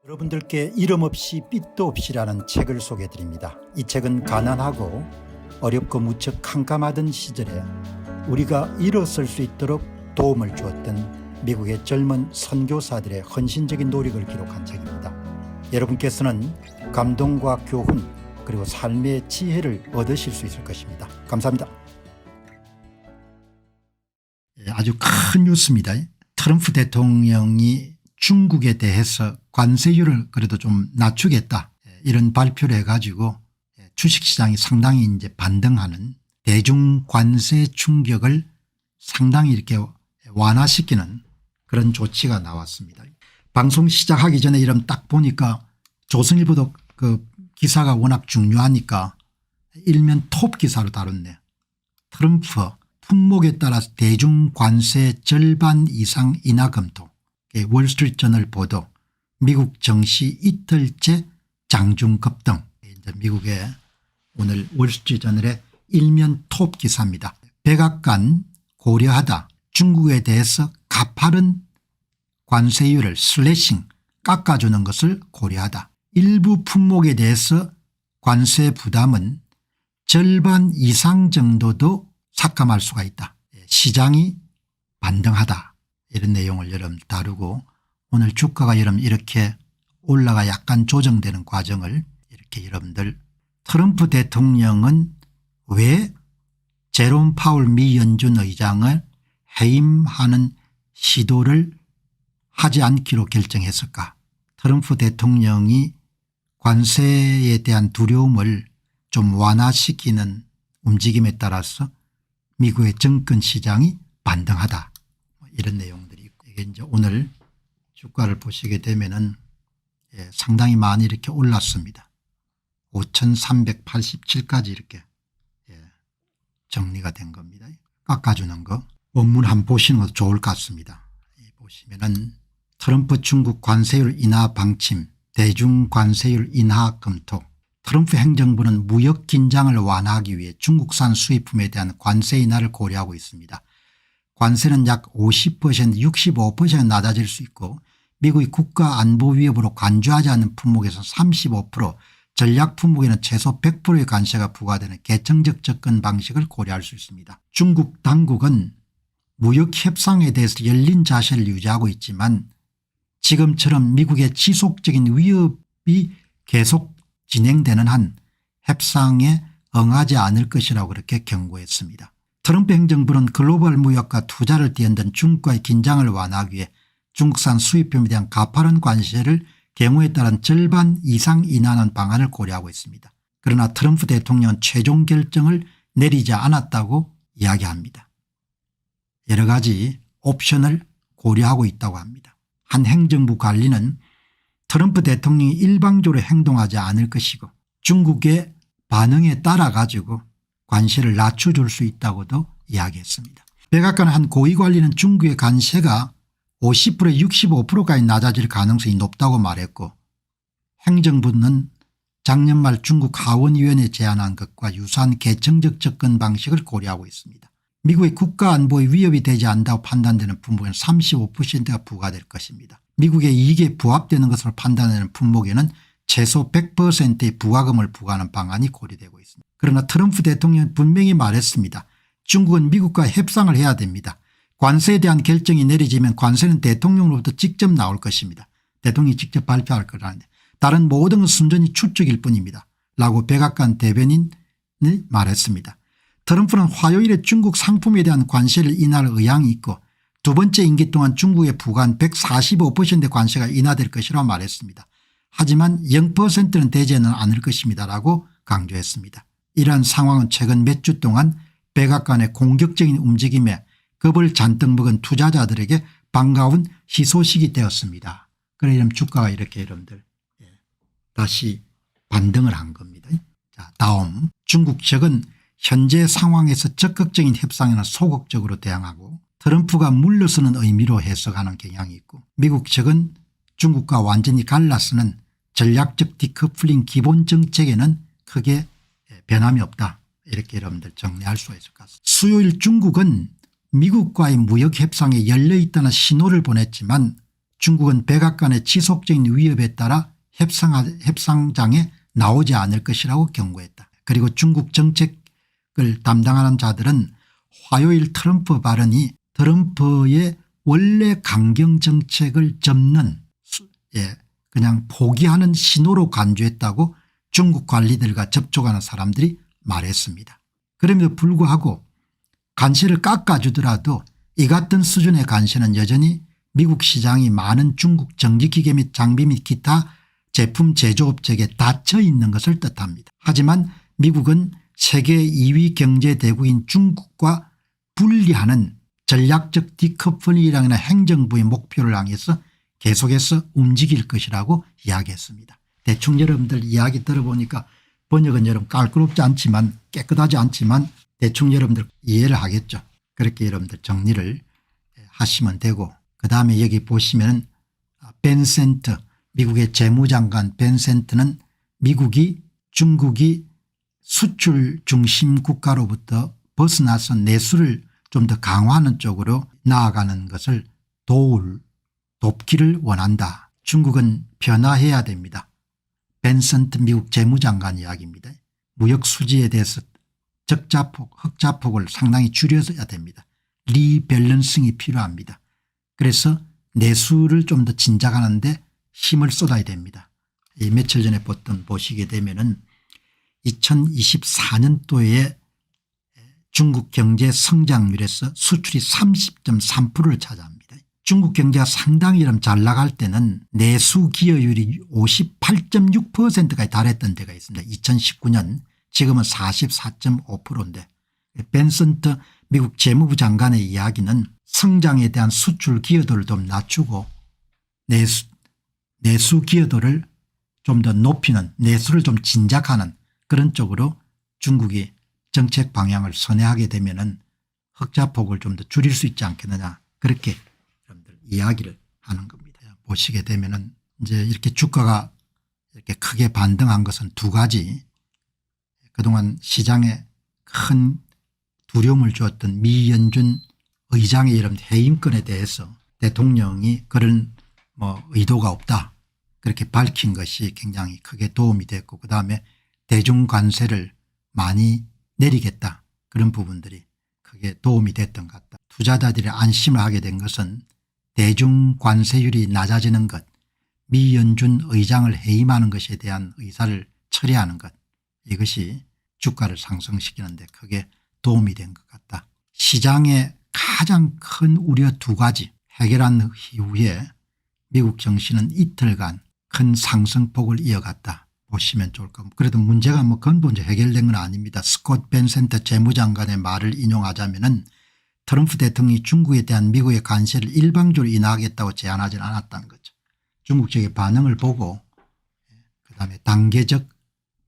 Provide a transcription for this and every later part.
여러분들께 이름 없이 빛도 없이라는 책을 소개해 드립니다. 이 책은 가난하고 어렵고 무척 캄캄하던 시절에 우리가 일어설 수 있도록 도움을 주었던 미국의 젊은 선교사들의 헌신적인 노력을 기록한 책입니다. 여러분께서는 감동과 교훈 그리고 삶의 지혜를 얻으실 수 있을 것입니다. 감사합니다. 아주 큰 뉴스입니다. 트럼프 대통령이 중국에 대해서 관세율을 그래도 좀 낮추겠다 이런 발표를 해가지고 주식시장이 상당히 이제 반등하는 대중 관세 충격을 상당히 이렇게 완화시키는 그런 조치가 나왔습니다. 방송 시작하기 전에 이름 딱 보니까 조선일보도 그 기사가 워낙 중요하니까 일면 톱 기사로 다뤘네요. 트럼프 품목에 따라서 대중 관세 절반 이상 인하 검토. 월스트리트저널 보도, 미국 정시 이틀째 장중 급등. 미국의 오늘 월스트리트저널의 일면 톱 기사입니다. 백악관 고려하다 중국에 대해서 가파른 관세율을 슬래싱 깎아주는 것을 고려하다. 일부 품목에 대해서 관세 부담은 절반 이상 정도도 삭감할 수가 있다. 시장이 반등하다. 이런 내용을 여러분 다루고 오늘 주가가 여러분 이렇게 올라가 약간 조정되는 과정을 이렇게 여러분들 트럼프 대통령은 왜 제롬 파월 미 연준 의장을 해임하는 시도를 하지 않기로 결정했을까. 트럼프 대통령이 관세에 대한 두려움을 좀 완화시키는 움직임에 따라서 미국의 정권 시장이 반등하다. 이런 내용들이 있고 이게 이제 오늘 주가를 보시게 되면은 상당히 많이 이렇게 올랐습니다. 5387까지 이렇게 정리가 된 겁니다. 깎아주는 거 원문 한번 보시는 것도 좋을 것 같습니다. 보시면은 트럼프 중국 관세율 인하 방침 대중 관세율 인하 검토. 트럼프 행정부는 무역 긴장을 완화하기 위해 중국산 수입품에 대한 관세 인하를 고려하고 있습니다. 관세는 약 50% 65% 낮아질 수 있고 미국이 국가 안보 위협으로 간주하지 않는 품목에서 35% 전략 품목에는 최소 100%의 관세가 부과되는 계층적 접근 방식을 고려할 수 있습니다. 중국 당국은 무역 협상에 대해서 열린 자세를 유지하고 있지만 지금처럼 미국의 지속적인 위협이 계속 진행되는 한 협상에 응하지 않을 것이라고 그렇게 경고했습니다. 트럼프 행정부는 글로벌 무역과 투자를 뒤흔든 중국과의 긴장을 완화하기 위해 중국산 수입품에 대한 가파른 관세를 경우에 따른 절반 이상 인하하는 방안을 고려하고 있습니다. 그러나 트럼프 대통령은 최종 결정을 내리지 않았다고 이야기합니다. 여러 가지 옵션을 고려하고 있다고 합니다. 한 행정부 관리는 트럼프 대통령이 일방적으로 행동하지 않을 것이고 중국의 반응에 따라 가지고 관세를 낮춰줄 수 있다고도 이야기했습니다. 백악관 한 고위관리는 중국의 관세가 50%에 65%까지 낮아질 가능성이 높다고 말했고 행정부는 작년 말 중국 하원의원에 제안한 것과 유사한 계층적 접근 방식을 고려하고 있습니다. 미국의 국가안보에 위협이 되지 않는다고 판단되는 품목에는 35%가 부과될 것입니다. 미국의 이익에 부합되는 것으로 판단되는 품목에는 최소 100%의 부과금을 부과하는 방안이 고려되고 있습니다. 그러나 트럼프 대통령은 분명히 말했습니다. 중국은 미국과 협상을 해야 됩니다. 관세에 대한 결정이 내려지면 관세는 대통령으로부터 직접 나올 것입니다. 대통령이 직접 발표할 거라는데 다른 모든 것은 순전히 추측일 뿐입니다. 라고 백악관 대변인이 말했습니다. 트럼프는 화요일에 중국 상품에 대한 관세를 인하할 의향이 있고 두 번째 임기 동안 중국에 부과한 145%의 관세가 인하될 것이라고 말했습니다. 하지만 0%는 되지는 않을 것입니다 라고 강조했습니다. 이러한 상황은 최근 몇 주 동안 백악관의 공격적인 움직임에 겁을 잔뜩 먹은 투자자들에게 반가운 희소식이 되었습니다. 그래 이런 주가가 이렇게 여러분들 다시 반등을 한 겁니다. 자, 다음 중국 측은 현재 상황에서 적극적인 협상에는 소극적으로 대항하고 트럼프가 물러서는 의미로 해석하는 경향이 있고 미국 측은 중국과 완전히 갈라서는 전략적 디커플링 기본 정책에는 크게 변함이 없다. 이렇게 여러분들 정리할 수 있을 것 같습니다. 수요일 중국은 미국과의 무역 협상에 열려있다는 신호를 보냈지만 중국은 백악관의 지속적인 위협에 따라 협상장에 나오지 않을 것이라고 경고했다. 그리고 중국 정책을 담당하는 자들은 화요일 트럼프 발언이 트럼프의 원래 강경 정책을 접는 그냥 포기하는 신호로 간주했다고 중국 관리들과 접촉하는 사람들이 말했습니다. 그럼에도 불구하고 관세를 깎아주더라도 이 같은 수준의 관세는 여전히 미국 시장이 많은 중국 전기기계 및 장비 및 기타 제품 제조업체에 닫혀 있는 것을 뜻합니다. 하지만 미국은 세계 2위 경제대국인 중국과 분리하는 전략적 디커플링이라는 행정부의 목표를 향해서 계속해서 움직일 것이라고 이야기했습니다. 대충 여러분들 이야기 들어보니까 번역은 여러분 깔끔하지 않지만 깨끗하지 않지만 대충 여러분들 이해를 하겠죠. 그렇게 여러분들 정리를 하시면 되고, 그다음에 여기 보시면 벤센트 미국의 재무장관 벤센트는 미국이 중국이 수출 중심 국가로부터 벗어나서 내수를 좀 더 강화하는 쪽으로 나아가는 것을 돕기를 원한다. 중국은 변화해야 됩니다. 벤센트 미국 재무장관 이야기입니다. 무역 수지에 대해서 흑자폭을 상당히 줄여야 됩니다. 리밸런싱이 필요합니다. 그래서 내수를 좀 더 진작하는 데 힘을 쏟아야 됩니다. 이 며칠 전에 보시게 되면은 2024년도에 중국 경제 성장률에서 수출이 30.3%를 차지합니다. 중국 경제가 상당히 잘 나갈 때는 내수 기여율이 58.6%까지 달했던 데가 있습니다. 2019년 지금은 44.5%인데 벤센트 미국 재무부 장관의 이야기는 성장에 대한 수출 기여도를 좀 낮추고 내수 기여도를 좀 더 높이는, 내수를 좀 진작하는 그런 쪽으로 중국이 정책 방향을 선회하게 되면은 흑자폭을 좀 더 줄일 수 있지 않겠느냐, 그렇게 여러분들 이야기를 하는 겁니다. 보시게 되면은 이제 이렇게 주가가 이렇게 크게 반등한 것은 두 가지, 그동안 시장에 큰 두려움을 주었던 미연준 의장의 이런 해임권에 대해서 대통령이 그런 의도가 없다, 그렇게 밝힌 것이 굉장히 크게 도움이 됐고, 그다음에 대중 관세를 많이 내리겠다, 그런 부분들이 크게 도움이 됐던 것 같다. 투자자들이 안심을 하게 된 것은 대중 관세율이 낮아지는 것, 미연준 의장을 해임하는 것에 대한 의사를 처리하는 것, 이것이 주가를 상승시키는 데 크게 도움이 된 것 같다. 시장의 가장 큰 우려 두 가지 해결한 이후에 미국 증시는 이틀간 큰 상승폭을 이어갔다 보시면 좋을 겁니다. 그래도 문제가 근본적으로 해결된 건 아닙니다. 스콧 벤센트 재무장관의 말을 인용하자면은 트럼프 대통령이 중국에 대한 미국의 관세를 일방적으로 인하하겠다고 제안하지는 않았다는 거죠. 중국 측의 반응을 보고 그다음에 단계적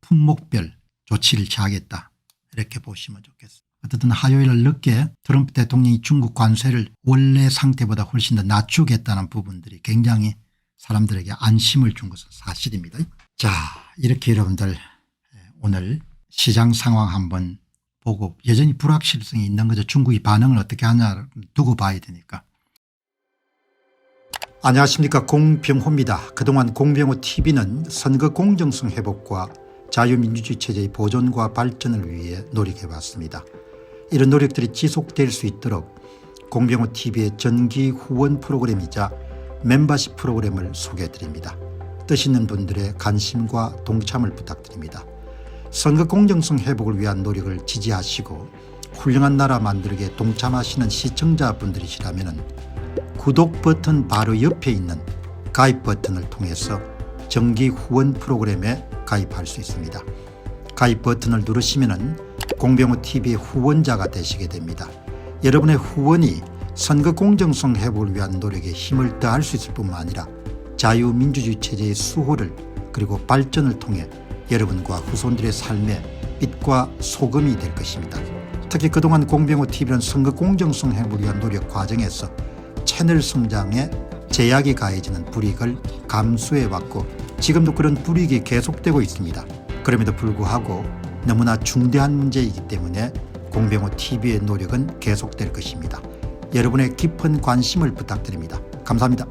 품목별 조치를 취하겠다, 이렇게 보시면 좋겠습니다. 어쨌든 화요일 늦게 트럼프 대통령이 중국 관세를 원래 상태보다 훨씬 더 낮추겠다는 부분들이 굉장히 사람들에게 안심을 준 것은 사실입니다. 자, 이렇게 여러분들 오늘 시장 상황 한번 보고, 여전히 불확실성이 있는 거죠. 중국이 반응을 어떻게 하냐 두고 봐야 되니까. 안녕하십니까, 공병호입니다. 그동안 공병호TV는 선거 공정성 회복과 자유민주주의 체제의 보존과 발전을 위해 노력해왔습니다. 이런 노력들이 지속될 수 있도록 공병호TV의 정기 후원 프로그램이자 멤버십 프로그램을 소개해드립니다. 뜻 있는 분들의 관심과 동참을 부탁드립니다. 선거 공정성 회복을 위한 노력을 지지하시고 훌륭한 나라 만들기에 동참하시는 시청자분들이시라면 구독 버튼 바로 옆에 있는 가입 버튼을 통해서 정기 후원 프로그램에 가입할 수 있습니다. 가입 버튼을 누르시면 공병호TV의 후원자가 되시게 됩니다. 여러분의 후원이 선거 공정성 회복을 위한 노력에 힘을 더할 수 있을 뿐만 아니라 자유민주주의 체제의 수호를 그리고 발전을 통해 여러분과 후손들의 삶에 빛과 소금이 될 것입니다. 특히 그동안 공병호TV는 선거 공정성 회복을 위한 노력 과정에서 채널 성장에 제약이 가해지는 불이익을 감수해왔고 지금도 그런 불이익이 계속되고 있습니다. 그럼에도 불구하고 너무나 중대한 문제이기 때문에 공병호TV의 노력은 계속될 것입니다. 여러분의 깊은 관심을 부탁드립니다. 감사합니다.